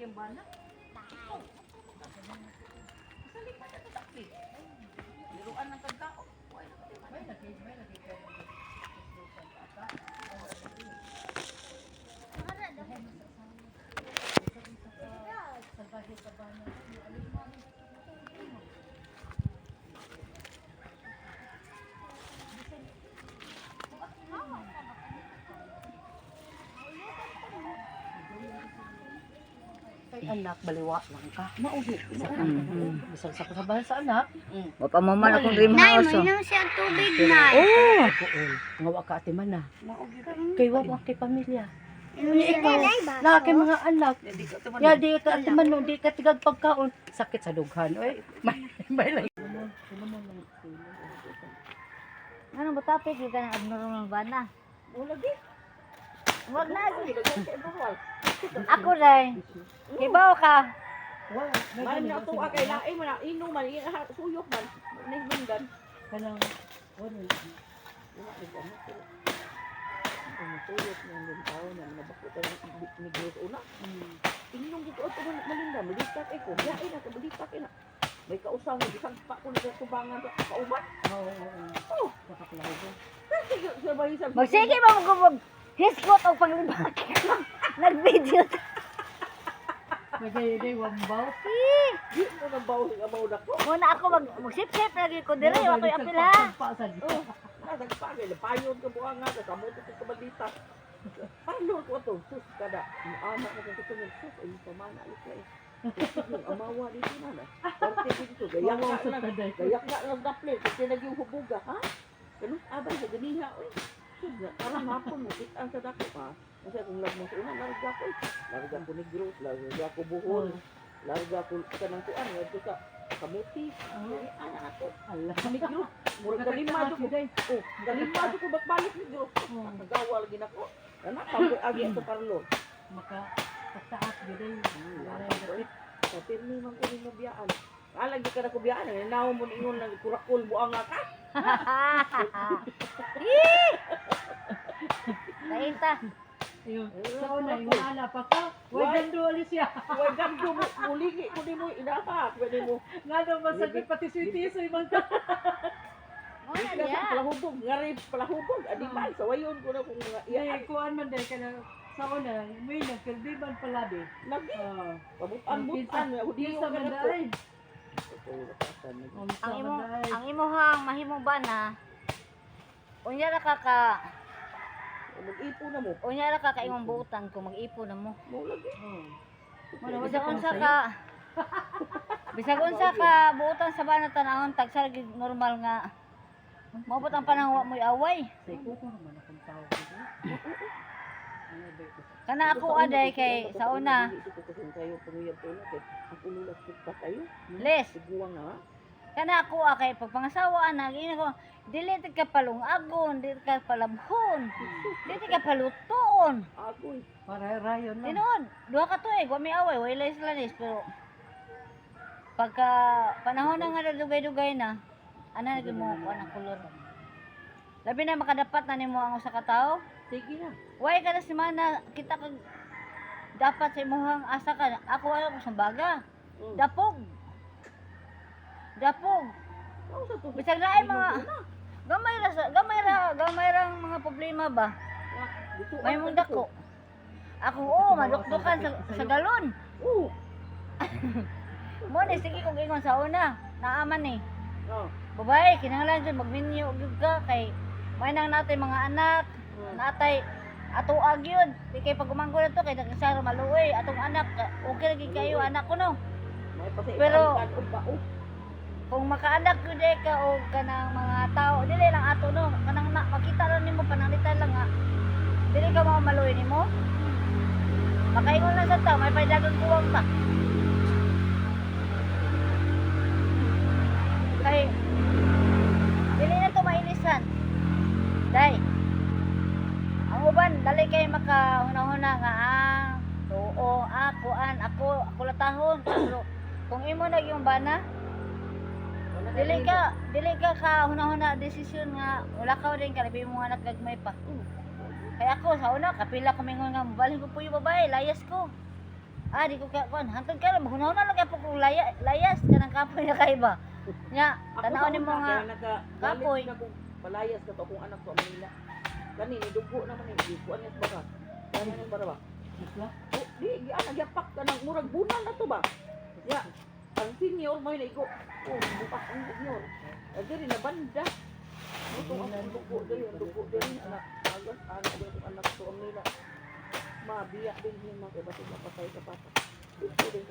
yung bana. Salipan na sakit. Liruan ng tagkao. May lagi ka. Anak, baliwa lang ka. Mauhi. Bisag sa kasabahan sa anak. Wa pa mo man akong dream Nay, house. mainom siya tubig, Nay. Oh, Ngawa ka ati man na. Kay wawa kay pamilya. Inom siya, Nay. Na kay mga anak. Ya di ka ati man no, di ka tigag pagkaon. Sakit sa dughan. Oy, may lang. Ano ba topic yung ganang abnormal ba na? Wala di. Wag na. Ako rin. Kibaw ka. Man na to kay lain man ino man suyok man ni bundan Kanang wala. ang suyok ng tao na nabako ta ni Diyos una inyong gito at malinda malitak ay ko yain na malitak na may kausaw ni bisag pa ko sa tubangan kauban oh Nakaplago. sabay sa Magsige mo gumog. Hiskot o panglibak. Nag-video. Magay day wambaw. di mo na bawo nga bawo na ko Muna ako magsip-sip lagi ko dire. Ako yung apil ha. Pasan. nagpagay le payon ka buang nga sa mo ko balita ano ko to sus kada anak ko ko sus ay pamana alit yung amawa dito na parte dito gayak ka lang daple kasi naging hubuga ha ganun abay sa ganiha oy sus parang hapon mo kitang sa dako pa kasi kung lagmos una larga ko negros larga ko buhol larga ko kanang kuan ngadto sa kamuti ana ato Allah. negros murag galima ko galima ko bakbalik negros nagawa lagi nako ana pagod agi ato parlo Maka taas gyud day. sa pirmi man ko nimo biyaan alagi ka na ko biyaan naw mo ingon nang kurakol buang nga ka Kainta. Ayun. So na wala pa ka. Wag gando alis siya. Huwag kang muligi ko ni mo inapak pwede mo Nga daw masakit pati sweetie man ka. Muna Ika niya. sa palahubog, ngari palahubog, adi ba, sawayon ko na kung mga iya. Ay kuan man day kana sa una, may nagkilbiban palabi. Lagi, Ah. pabutan-butan, hudiyo Pisa ka man na ko. day. Ang imuhang mahimo ba na? Unya ra ka ka. Mag-ipo na mo. Unya ra ka ka imong buutan kung mag-ipo na mo. Mo lagi. Bisag unsa ka. Bisag unsa ka buutan sa bana tanahon tagsa lagi normal nga. Maabot ang panahon wa mo'y away. Say ko man akong tao ko. Kana ako aday kay sa una, Ito ko kasi kayo panguyab ko na, kay ako nulas pa kayo. les. Siguro nga. Kana ako kay pagpangasawa na gina ko dili ti ka palungagon, dili ka palabhon, dili ka palutoon. Ako Para rayon na. Tinuod, duha ka tuig, wa may away, wa ilay sila nis pero pagka panahon na nga dugay-dugay na, ana lagi mo ko ang kulor. Labi na makadapat na nimo ang usa ka tawo. sige na. Way kada semana kita kag dapat sa imong asa ka. Ako wala ko sa baga. Dapog. Dapog. Ano sa to? Bisag na ay mga gamay ra mga problema ba? Dito May mong dako. Ako madukdukan sa galon. Oo. Mo ni sige kung ingon sa una. Naaman ni. Oh. Babae, kinahanglan dyan magminyo gyud ka kay may nang natay mga anak, natay ato agyod. Di kay pag umanggo na to kay nagsara maluoy atong anak. Okay lagi kayo anak ko no. May pati Pero- oh. Kung makaanak gyud ka o kanang mga tao, dili lang ato no. Kanang makita lang nimo pananglitan lang nga. Dili ka mo maluoy nimo. Makaingon lang sa tao, may paydagan kuwang ta. Kay dili na to mainisan. Day. Ang uban dali kay makahuna-huna nga tuo, ako latahon. Pero kung imo na yung bana, dili ka huna-huna desisyon nga wala ka rin kalabi mo anak gagmay pa. Kaya ako sa una kapila ko mingon nga mobalhin ko po yung babae, layas ko. di ko kaya kuan. Hantod ka lang hunahuna lang kay pag layas kanang kapoy na kay ba. Nya, tanaw ni mo nga kapoy. Palayas ka to kung anak ko ang Manila. Kani ni dugo naman ni kuan niya baka. Kaya nang para ba? Oh, di ana yapak ka nang murag bunal na to ba? Ya. Ang senior mo na igo. Oh, bukas ang senior. Diri na banda. Ito ang dugo diri anak. Agas anak to ang nila. Mabiya din yung mga iba't ibang patay sa pata. Ito din